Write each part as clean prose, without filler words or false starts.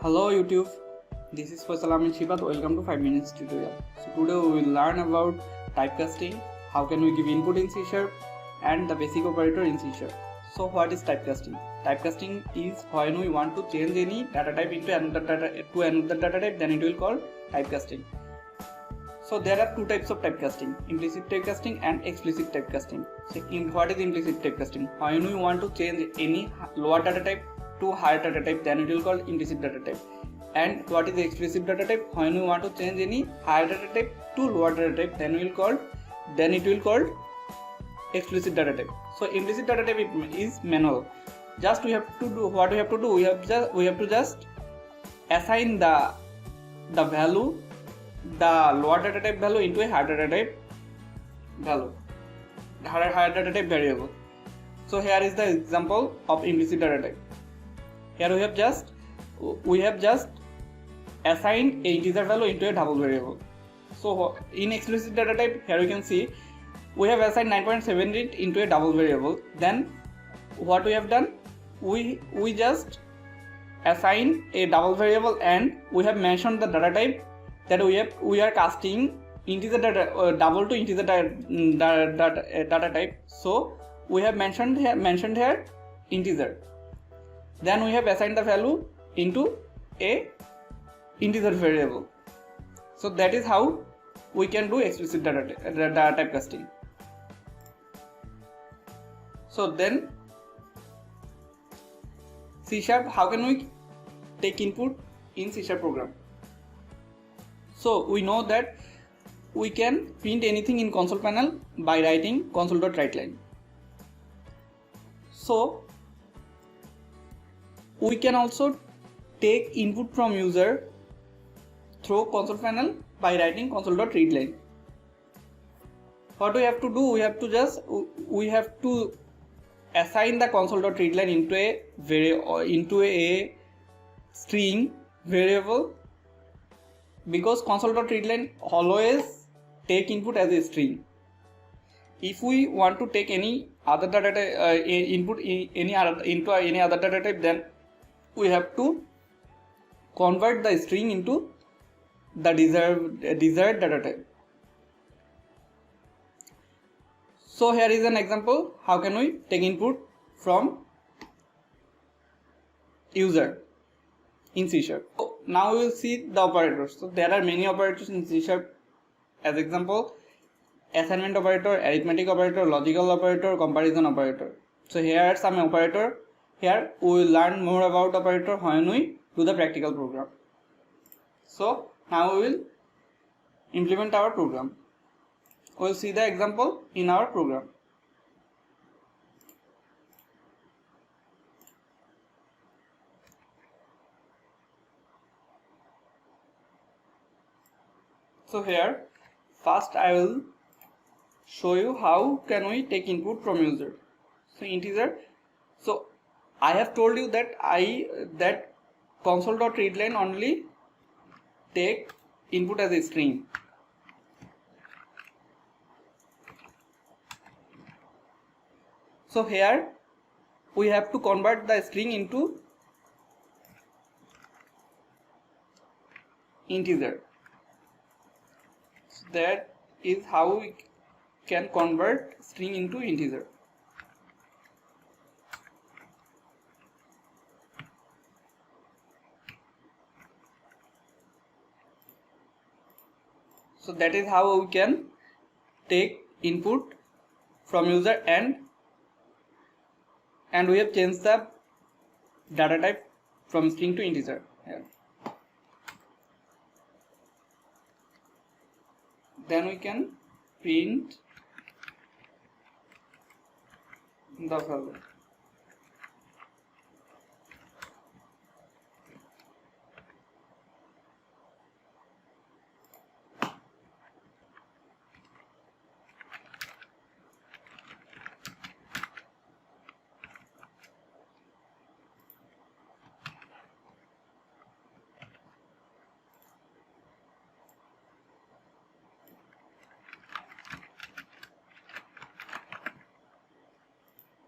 Hello YouTube, this is Faisal Shibat. Welcome to 5 minutes tutorial. So today we will learn about typecasting, how can we give input in C# and the basic operator in C#. So what is typecasting? Typecasting is when we want to change any data type into another data type, then it will call typecasting. So there are two types of typecasting, implicit typecasting and explicit typecasting. So what is implicit typecasting? When we want to change any lower data type to higher data type, then it will call implicit data type. And what is the explicit data type? When we want to change any higher data type to lower data type, then it will call explicit data type. So implicit data type is manual. Just we have to do what we have to do. We have to just assign the value, the lower data type value into a higher data type value, higher data type variable. So here is the example of implicit data type. Here we have just assigned an integer value into a double variable. So in explicit data type, here you can see we have assigned 9.78 into a double variable. Then what we have done, we just assign a double variable and we have mentioned the data type that we are casting integer data double to integer data type. So we have mentioned here integer. Then we have assigned the value into a integer variable. So that is how we can do explicit data typecasting. So then C#, how can we take input in C# program? So we know that we can print anything in console panel by writing console.writeLine. So we can also take input from user through console panel by writing console.readLine. What we have to do, we have to assign the console.readLine into a string variable, because console.readLine always take input as a string. If we want to take any other data input into any other data type, then we have to convert the string into the desired data type. So here is an example how can we take input from user in C#. So now we will see the operators. So there are many operators in C#. As example, assignment operator, arithmetic operator, logical operator, comparison operator. So here are some operator. Here we will learn more about operator when we do the practical program. So now we will implement our program. We will see the example in our program. So here first I will show you how can we take input from user. So integer. So I have told you that console.readLine only take input as a string. So here we have to convert the string into integer. So that is how we can convert string into integer. So that is how we can take input from user and we have changed the data type from string to integer here. Then we can print the value.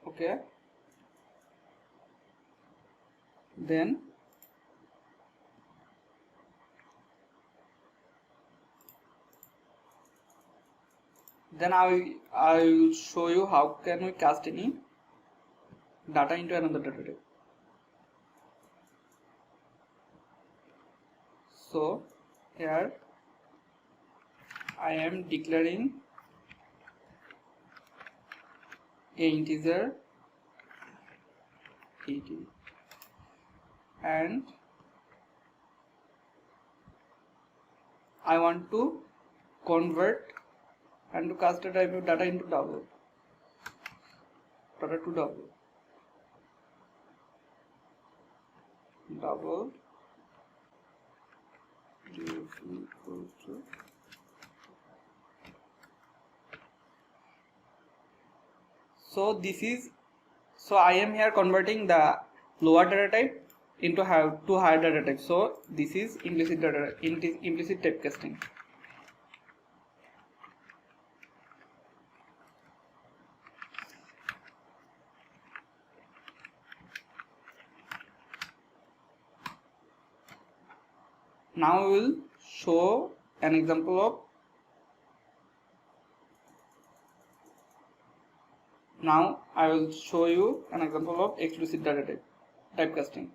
Okay, then Then I will show you how can we cast any data into another data type. So here I am declaring a integer 80 and I want to convert and to cast a type of data into double data to double equals to so I am here converting the lower data type into two higher data types. So this is implicit typecasting. Now we will show an example of I will show you an example of explicit data type typecasting.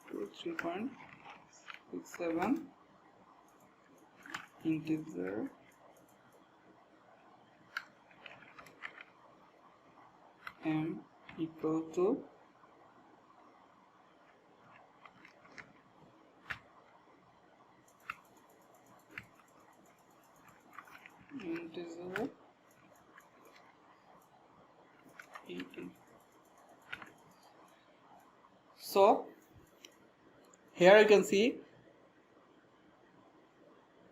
To 3.67 integer m equal to integer 80. So here you can see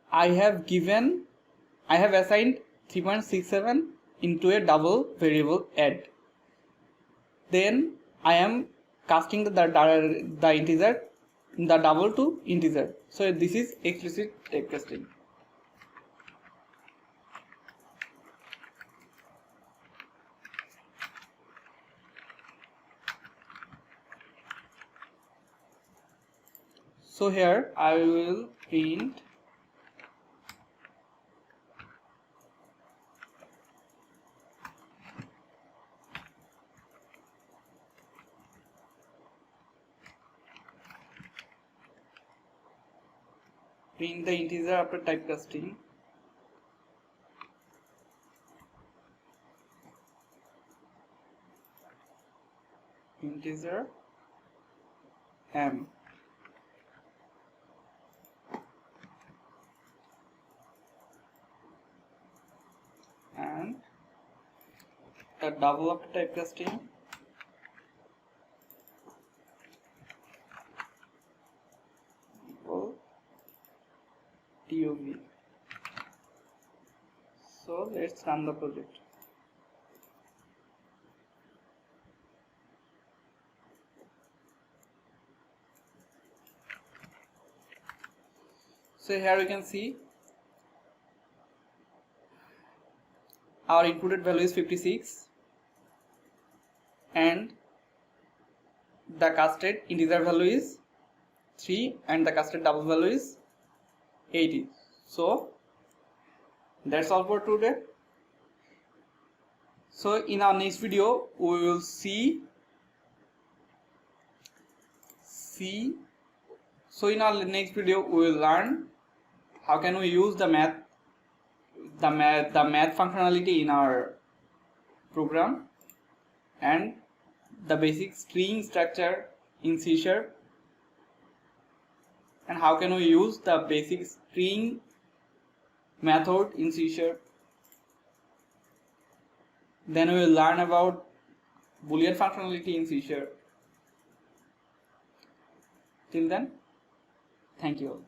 I have assigned 3.67 into a double variable add. Then I am casting the integer, the double to integer. So this is explicit typecasting. So here I will print the integer after typecasting. Integer m and the double after typecasting equal TOV. So let's run the project. So here you can see our inputted value is 56 and the casted integer value is 3 and the casted double value is 80. So that's all for today. So in our next video we will see so in our next video we will learn how can we use the math functionality in our program and the basic string structure in C#, and how can we use the basic string method in C#. Then we will learn about Boolean functionality in C#. Till then, thank you all.